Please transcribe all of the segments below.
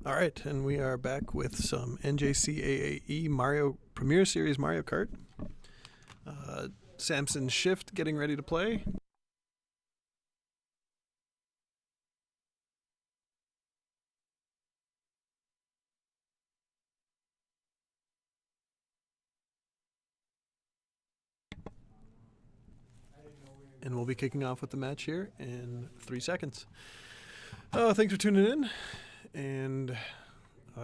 All right, and we are back with some NJCAAE Mario Premier Series Mario Kart. Samson's Shift getting ready to play. And we'll be kicking off with the match here in 3 seconds. Thanks for tuning in, and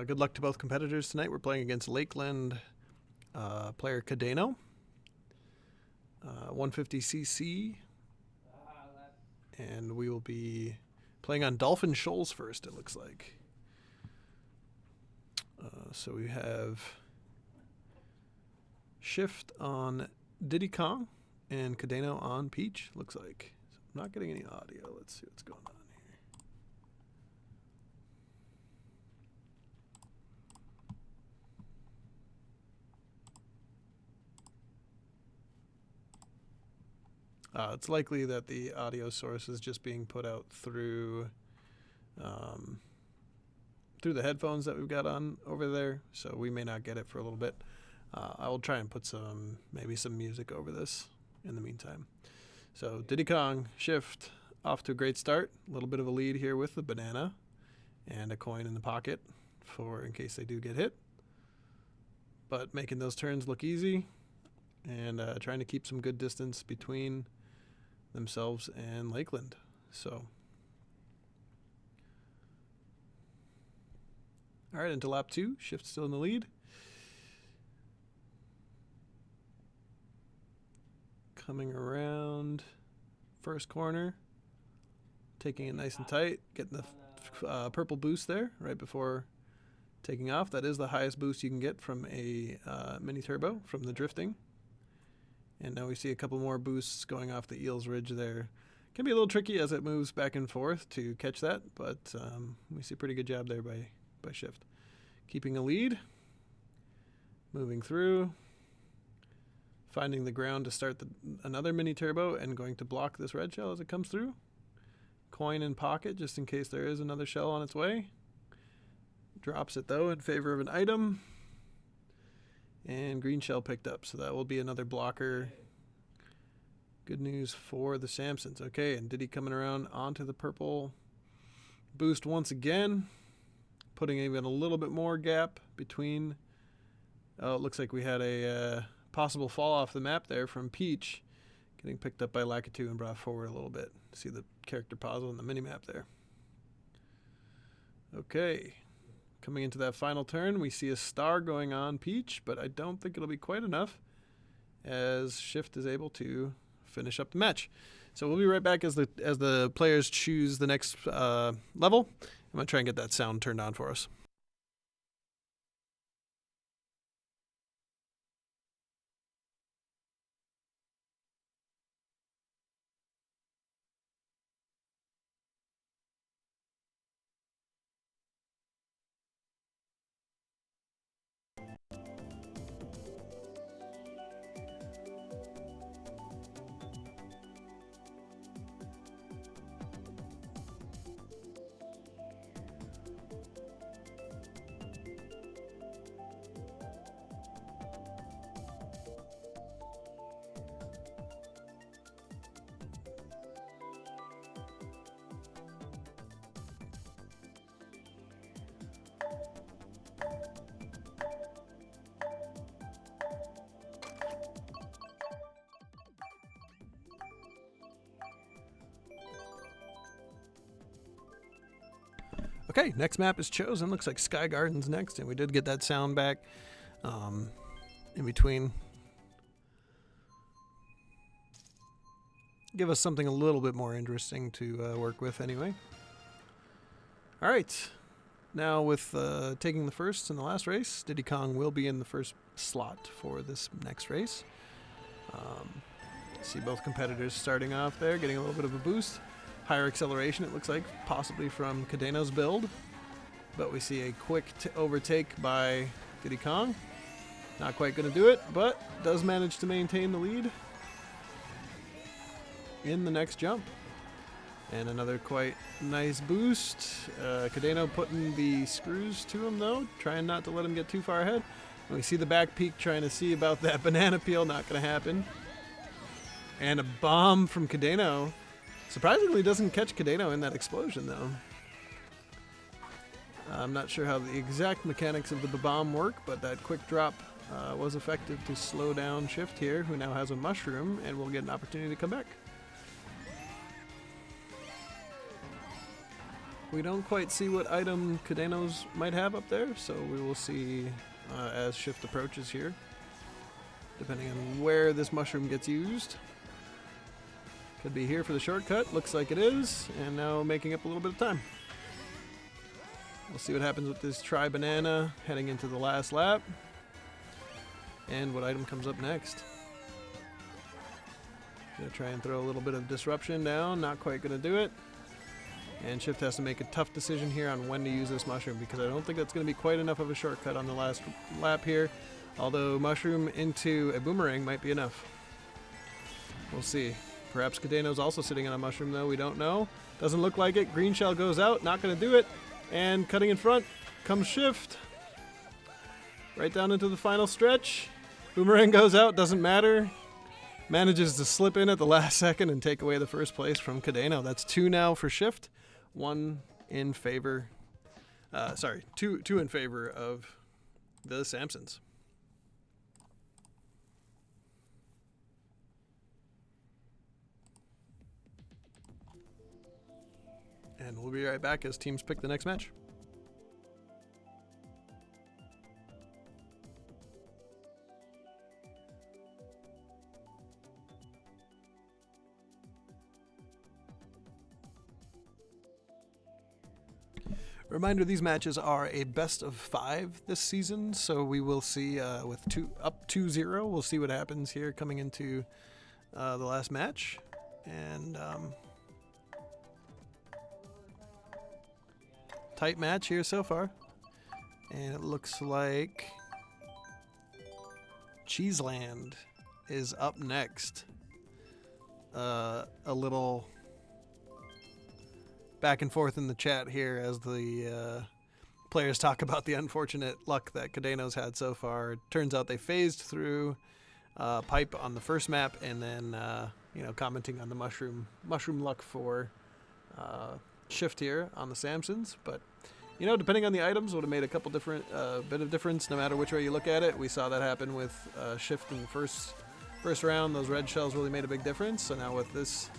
good luck to both competitors tonight. We're playing against Lakeland player Cadeno, 150cc, and we will be playing on Dolphin Shoals first, it looks like. So we have Shift on Diddy Kong and Cadeno on Peach, looks like. So I'm not getting any audio. Let's see what's going on here. It's likely that the audio source is just being put out through the headphones that we've got on over there, so we may not get it for a little bit. I will try and put maybe some music over this in the meantime. So Diddy Kong, Shift, off to a great start. A little bit of a lead here with the banana and a coin in the pocket for in case they do get hit. But making those turns look easy and trying to keep some good distance between themselves and Lakeland. So, all right, into lap 2. Shift still in the lead. Coming around first corner, taking it nice and tight, getting the purple boost there right before taking off. That is the highest boost you can get from a mini turbo from the drifting. And now we see a couple more boosts going off the Eels Ridge there. Can be a little tricky as it moves back and forth to catch that, but we see a pretty good job there by Shift. Keeping a lead, moving through, finding the ground to start another mini turbo and going to block this red shell as it comes through. Coin in pocket just in case there is another shell on its way. Drops it though in favor of an item. And green shell picked up, so that will be another blocker. Good news for the Samsons. Okay, and Diddy coming around onto the purple boost once again, putting even a little bit more gap between. Oh, it looks like we had a possible fall off the map there from Peach, getting picked up by Lakeland and brought forward a little bit. See the character pause on the mini map there. Okay. Coming into that final turn, we see a star going on Peach, but I don't think it'll be quite enough as Shift is able to finish up the match. So we'll be right back as the players choose the next level. I'm going to try and get that sound turned on for us. Okay, next map is chosen. Looks like Sky Garden's next, and we did get that sound back in between. Give us something a little bit more interesting to work with anyway. All right, now with taking the first in the last race, Diddy Kong will be in the first slot for this next race. See both competitors starting off there, getting a little bit of a boost. Higher acceleration, it looks like, possibly from Cadeno's build. But we see a quick overtake by Diddy Kong. Not quite going to do it, but does manage to maintain the lead in the next jump. And another quite nice boost. Cadeno putting the screws to him though, trying not to let him get too far ahead. And we see the back peak trying to see about that banana peel, not going to happen. And a bomb from Cadeno. Surprisingly doesn't catch Cadeno in that explosion though. I'm not sure how the exact mechanics of the bomb work, but that quick drop was effective to slow down Shift here, who now has a mushroom and will get an opportunity to come back. We don't quite see what item Cadeno's might have up there, so we will see as Shift approaches here, depending on where this mushroom gets used. Could be here for the shortcut, looks like it is, and now making up a little bit of time. We'll see what happens with this tri-banana heading into the last lap, and what item comes up next. Gonna try and throw a little bit of disruption down, not quite gonna do it. And Shift has to make a tough decision here on when to use this mushroom, because I don't think that's going to be quite enough of a shortcut on the last lap here. Although mushroom into a boomerang might be enough. We'll see. Perhaps Cadeno's also sitting on a mushroom though, we don't know. Doesn't look like it. Green shell goes out, not going to do it. And cutting in front comes Shift. Right down into the final stretch. Boomerang goes out, doesn't matter. Manages to slip in at the last second and take away the first place from Cadeno. That's 2 now for Shift. 1 in favor, two in favor of the Samsons. And we'll be right back as teams pick the next match. Reminder, these matches are a best of 5 this season, so we will see with up 2-0. We'll see what happens here coming into the last match. And tight match here so far. And it looks like Cheeseland is up next. A little back and forth in the chat here as the players talk about the unfortunate luck that Cadeno's had so far. It turns out they phased through pipe on the first map, and then commenting on the mushroom luck for Shift here on the Samsons. But depending on the items, would have made a couple different bit of difference no matter which way you look at it. We saw that happen with Shift in the first round. Those red shells really made a big difference. So now with this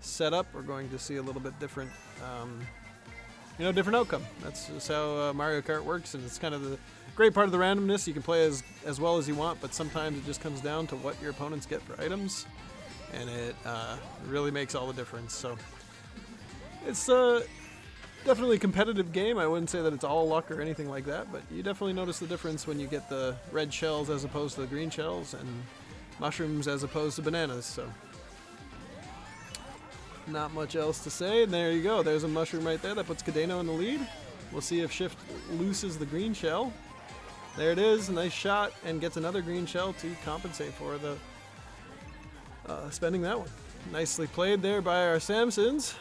setup, we're going to see a little bit different different outcome. That's just how Mario Kart works, and it's kind of the great part of the randomness. You can play as well as you want, but sometimes it just comes down to what your opponents get for items, and it really makes all the difference. So it's definitely a competitive game. I wouldn't say that it's all luck or anything like that, but you definitely notice the difference when you get the red shells as opposed to the green shells, and mushrooms as opposed to bananas. So not much else to say, and there you go. There's a mushroom right there that puts Cadeno in the lead. We'll see if Shift looses the green shell. There it is, a nice shot, and gets another green shell to compensate for the spending that one. Nicely played there by our Samsons,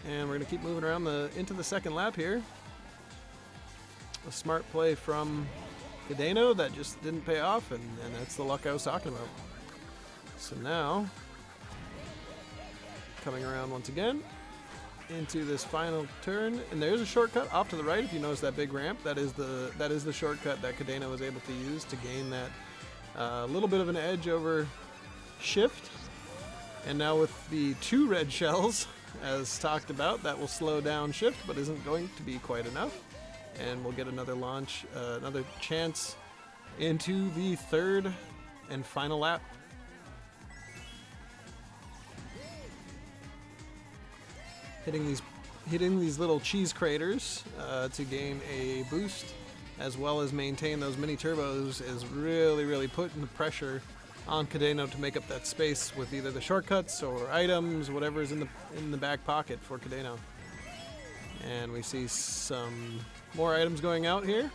and we're going to keep moving around into the second lap here. A smart play from Cadeno that just didn't pay off, and that's the luck I was talking about. So now, coming around once again into this final turn, and there's a shortcut off to the right. If you notice that big ramp, that is the shortcut that Cadeno was able to use to gain that little bit of an edge over Shift. And now with the 2 red shells, as talked about, that will slow down Shift, but isn't going to be quite enough. And we'll get another launch, another chance into the third and final lap. Hitting these little cheese craters to gain a boost, as well as maintain those mini turbos, is really putting the pressure on Cadeno to make up that space with either the shortcuts or items, whatever is in the back pocket for Cadeno. And we see some more items going out here.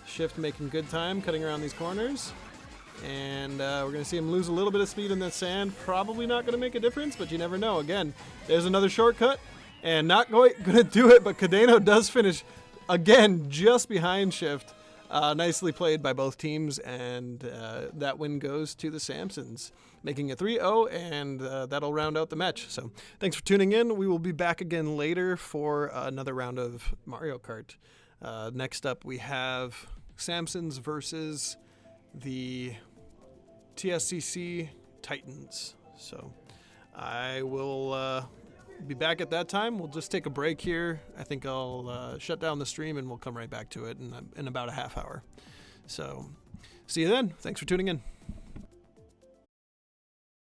Shift making good time, cutting around these corners. And we're going to see him lose a little bit of speed in the sand. Probably not going to make a difference, but you never know. Again, there's another shortcut. And not going to do it, but Cadeno does finish, again, just behind Shift. Nicely played by both teams, and that win goes to the Samsons, making it 3-0, and that'll round out the match. So thanks for tuning in. We will be back again later for another round of Mario Kart. Next up, we have Samsons versus the TSCC Titans. So I will be back at that time. We'll just take a break here. I think I'll shut down the stream and we'll come right back to it in about a half hour. So see you then. Thanks for tuning in.